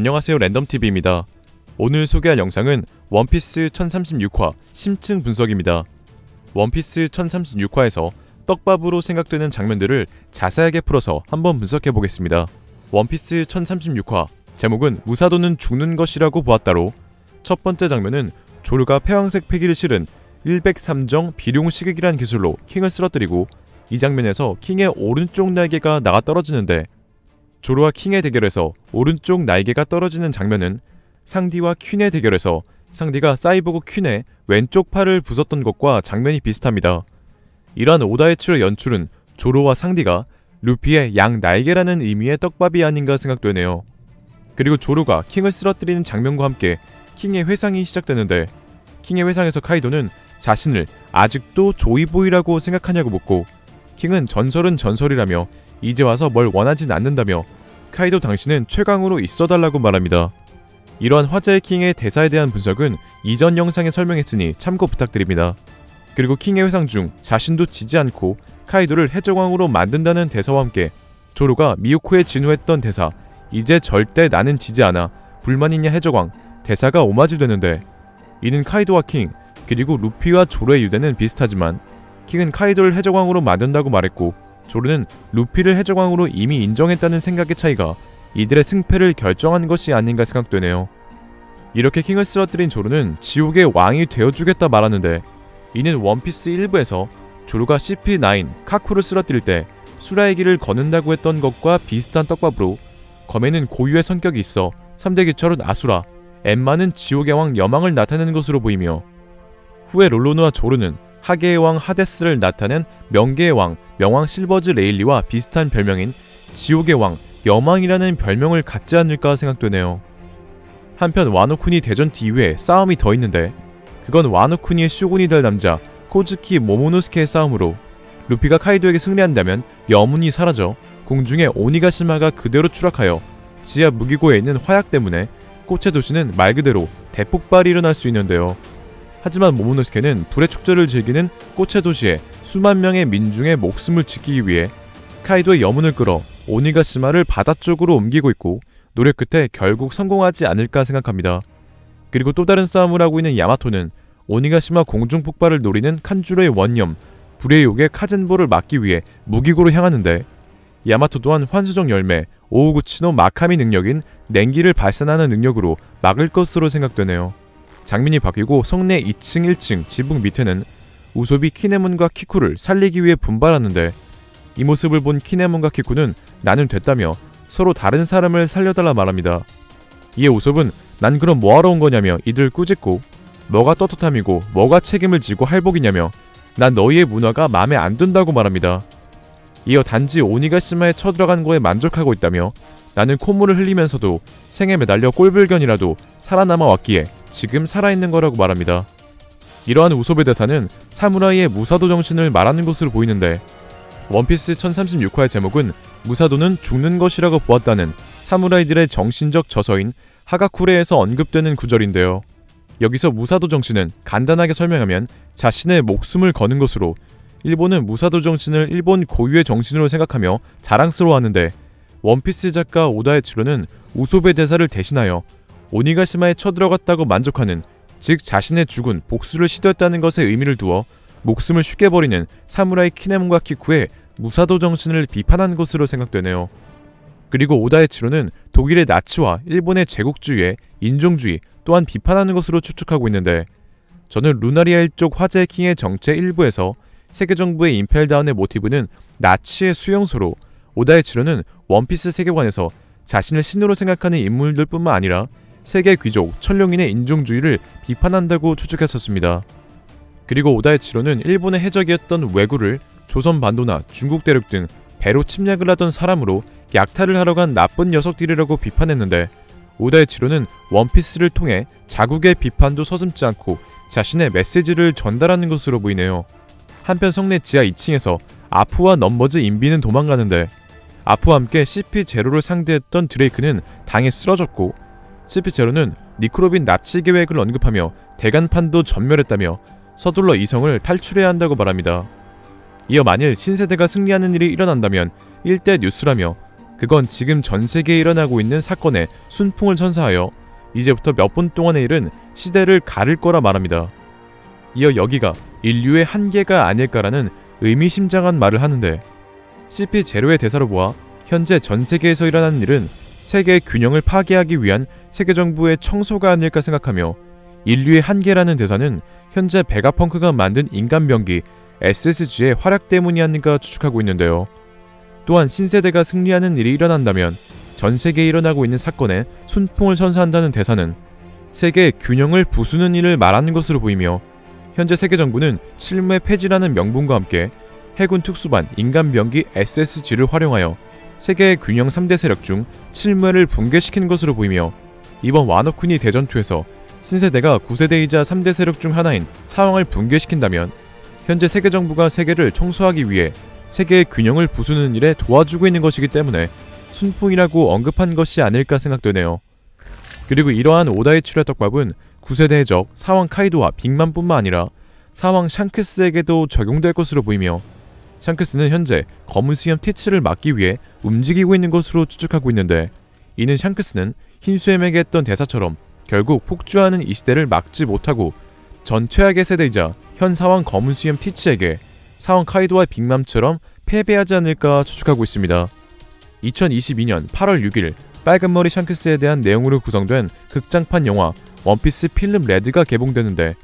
안녕하세요, 랜덤TV입니다. 오늘 소개할 영상은 원피스 1036화 심층 분석입니다. 원피스 1036화에서 떡밥으로 생각되는 장면들을 자세하게 풀어서 한번 분석해보겠습니다. 원피스 1036화 제목은 무사도는 죽는 것이라고 보았다로, 첫 번째 장면은 조르가 패왕색 패기를 실은 103정 비룡시객이란 기술로 킹을 쓰러뜨리고, 이 장면에서 킹의 오른쪽 날개가 나가 떨어지는데, 조르와 킹의 대결에서 오른쪽 날개가 떨어지는 장면은 상디와 퀸의 대결에서 상디가 사이보그 퀸의 왼쪽 팔을 부쉈던 것과 장면이 비슷합니다. 이러한 오다이치로의 연출은 조르와 상디가 루피의 양 날개라는 의미의 떡밥이 아닌가 생각되네요. 그리고 조르가 킹을 쓰러뜨리는 장면과 함께 킹의 회상이 시작되는데, 킹의 회상에서 카이도는 자신을 아직도 조이보이라고 생각하냐고 묻고, 킹은 전설은 전설이라며 이제 와서 뭘 원하진 않는다며 카이도 당신은 최강으로 있어달라고 말합니다. 이러한 화제의 킹의 대사에 대한 분석은 이전 영상에 설명했으니 참고 부탁드립니다. 그리고 킹의 회상 중 자신도 지지 않고 카이도를 해적왕으로 만든다는 대사와 함께 조로가 미요코에 진호했던 대사 "이제 절대 나는 지지 않아, 불만 있냐 해적왕" 대사가 오마주 되는데, 이는 카이도와 킹 그리고 루피와 조로의 유대는 비슷하지만 킹은 카이도를 해적왕으로 만든다고 말했고, 조르는 루피를 해적왕으로 이미 인정했다는 생각의 차이가 이들의 승패를 결정한 것이 아닌가 생각되네요. 이렇게 킹을 쓰러뜨린 조르는 지옥의 왕이 되어주겠다 말하는데, 이는 원피스 1부에서 조르가 CP9 카쿠를 쓰러뜨릴 때 수라의 길을 걷는다고 했던 것과 비슷한 떡밥으로, 검에는 고유의 성격이 있어 3대 기철은 아수라, 엠마는 지옥의 왕 여망을 나타내는 것으로 보이며, 후에 롤로누와 조르는 하계의 왕 하데스를 나타낸 명계의 왕 명왕 실버즈 레일리와 비슷한 별명인 지옥의 왕 여망이라는 별명을 갖지 않을까 생각되네요. 한편 와노쿠니 대전투 이후에 싸움이 더 있는데, 그건 와노쿠니의 쇼군이 될 남자 코즈키 모모노스케의 싸움으로, 루피가 카이도에게 승리한다면 여문이 사라져 공중에 오니가시마가 그대로 추락하여 지하 무기고에 있는 화약 때문에 꽃의 도시는 말 그대로 대폭발이 일어날 수 있는데요. 하지만 모모노스케는 불의 축제를 즐기는 꽃의 도시에 수만 명의 민중의 목숨을 지키기 위해 카이도의 여문을 끌어 오니가시마를 바다 쪽으로 옮기고 있고, 노력 끝에 결국 성공하지 않을까 생각합니다. 그리고 또 다른 싸움을 하고 있는 야마토는 오니가시마 공중 폭발을 노리는 칸주로의 원념 불의 욕의 카젠보를 막기 위해 무기고로 향하는데, 야마토 또한 환수정 열매 오우구치노 마카미 능력인 냉기를 발산하는 능력으로 막을 것으로 생각되네요. 장면이 바뀌고 성내 2층 1층 지붕 밑에는 우소비 키네문과 키쿠를 살리기 위해 분발하는데, 이 모습을 본 키네문과 키쿠는 나는 됐다며 서로 다른 사람을 살려달라 말합니다. 이에 우섭은 난 그럼 뭐하러 온 거냐며 이들 꾸짖고, 뭐가 떳떳함이고 뭐가 책임을 지고 할복이냐며 난 너희의 문화가 마음에 안 든다고 말합니다. 이어 단지 오니가시마에 쳐들어간 거에 만족하고 있다며, 나는 콧물을 흘리면서도 생에 매달려 꼴불견이라도 살아남아 왔기에 지금 살아있는 거라고 말합니다. 이러한 우섭의 대사는 사무라이의 무사도 정신을 말하는 것으로 보이는데, 원피스 1036화의 제목은 무사도는 죽는 것이라고 보았다는 사무라이들의 정신적 저서인 하가쿠레에서 언급되는 구절인데요. 여기서 무사도 정신은 간단하게 설명하면 자신의 목숨을 거는 것으로, 일본은 무사도 정신을 일본 고유의 정신으로 생각하며 자랑스러워하는데, 원피스 작가 오다에치로는 우섭의 대사를 대신하여 오니가시마에 쳐들어갔다고 만족하는, 즉 자신의 죽은 복수를 시도했다는 것에 의미를 두어 목숨을 쉽게 버리는 사무라이 키네문과 키쿠의 무사도 정신을 비판한 것으로 생각되네요. 그리고 오다에치로는 독일의 나치와 일본의 제국주의의 인종주의 또한 비판하는 것으로 추측하고 있는데, 저는 루나리아 일족 화제의 킹의 정체 일부에서 세계정부의 임펠다운의 모티브는 나치의 수용소로, 오다에치로는 원피스 세계관에서 자신을 신으로 생각하는 인물들 뿐만 아니라 세계 귀족, 천룡인의 인종주의를 비판한다고 추측했었습니다. 그리고 오다에치로는 일본의 해적이었던 왜구를 조선 반도나 중국 대륙 등 배로 침략을 하던 사람으로 약탈을 하러 간 나쁜 녀석들이라고 비판했는데, 오다에치로는 원피스를 통해 자국의 비판도 서슴지 않고 자신의 메시지를 전달하는 것으로 보이네요. 한편 성내 지하 2층에서 아프와 넘버즈 인비는 도망가는데, 아프와 함께 CP0를 상대했던 드레이크는 당해 쓰러졌고, CP0는 니크로빈 납치 계획을 언급하며 대간판도 전멸했다며 서둘러 이성을 탈출해야 한다고 말합니다. 이어 만일 신세대가 승리하는 일이 일어난다면 1대 뉴스라며 그건 지금 전 세계에 일어나고 있는 사건의 순풍을 선사하여 이제부터 몇 분 동안의 일은 시대를 가를 거라 말합니다. 이어 여기가 인류의 한계가 아닐까라는 의미심장한 말을 하는데, CP0의 대사로 보아 현재 전 세계에서 일어나는 일은 세계의 균형을 파괴하기 위한 세계정부의 청소가 아닐까 생각하며, 인류의 한계라는 대사는 현재 베가펑크가 만든 인간병기 SSG의 활약 때문이 아닌가 추측하고 있는데요. 또한 신세대가 승리하는 일이 일어난다면 전 세계에 일어나고 있는 사건에 순풍을 선사한다는 대사는 세계의 균형을 부수는 일을 말하는 것으로 보이며, 현재 세계정부는 칠무의 폐지라는 명분과 함께 해군 특수반 인간병기 SSG를 활용하여 세계의 균형 3대 세력 중 칠무를 붕괴시킨 것으로 보이며, 이번 와노쿠니 대전투에서 신세대가 9세대이자 3대 세력 중 하나인 사왕을 붕괴시킨다면 현재 세계정부가 세계를 청소하기 위해 세계의 균형을 부수는 일에 도와주고 있는 것이기 때문에 순풍이라고 언급한 것이 아닐까 생각되네요. 그리고 이러한 오다이츠의 떡밥은 9세대의 적 사왕 카이도와 빅맘뿐만 아니라 사왕 샹크스에게도 적용될 것으로 보이며, 샹크스는 현재 검은 수염 티츠를 막기 위해 움직이고 있는 것으로 추측하고 있는데, 이는 샹크스는 흰수염에게 했던 대사처럼 결국 폭주하는 이 시대를 막지 못하고 전 최악의 세대이자 현 사왕 검은 수염 티츠에게 사왕 카이도와 빅맘처럼 패배하지 않을까 추측하고 있습니다. 2022년 8월 6일 빨간머리 샹크스에 대한 내용으로 구성된 극장판 영화 원피스 필름 레드가 개봉되는데,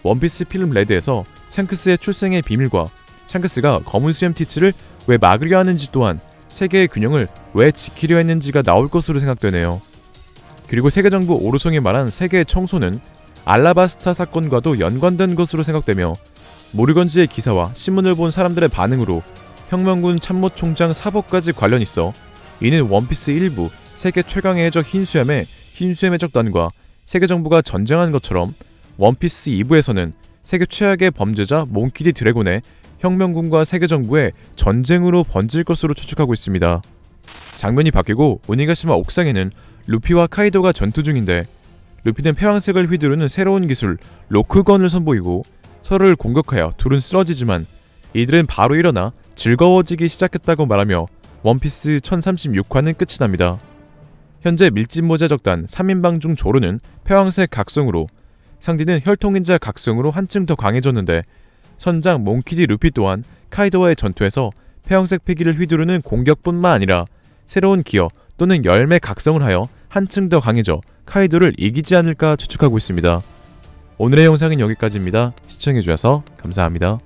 원피스 필름 레드에서 샹크스의 출생의 비밀과 샹크스가 검은 수염 티츠를 왜 막으려 하는지, 또한 세계의 균형을 왜 지키려 했는지가 나올 것으로 생각되네요. 그리고 세계정부 오르송이 말한 세계의 청소는 알라바스타 사건과도 연관된 것으로 생각되며, 모르건지의 기사와 신문을 본 사람들의 반응으로 혁명군 참모총장 사법까지 관련 있어 이는 원피스 1부 세계 최강의 해적 흰수염의 적단과 세계정부가 전쟁한 것처럼 원피스 2부에서는 세계 최악의 범죄자 몽키디 드래곤의 혁명군과 세계정부의 전쟁으로 번질 것으로 추측하고 있습니다. 장면이 바뀌고 오니가시마 옥상에는 루피와 카이도가 전투 중인데, 루피는 패왕색을 휘두르는 새로운 기술 로크건을 선보이고 서로를 공격하여 둘은 쓰러지지만 이들은 바로 일어나 즐거워지기 시작했다고 말하며 원피스 1036화는 끝이 납니다. 현재 밀짚모자 적단 3인방 중 조르는 패왕색 각성으로, 상디는 혈통인자 각성으로 한층 더 강해졌는데, 선장 몽키디 루피 또한 카이도와의 전투에서 패왕색 패기를 휘두르는 공격뿐만 아니라 새로운 기어 또는 열매 각성을 하여 한층 더 강해져 카이도를 이기지 않을까 추측하고 있습니다. 오늘의 영상은 여기까지입니다. 시청해주셔서 감사합니다.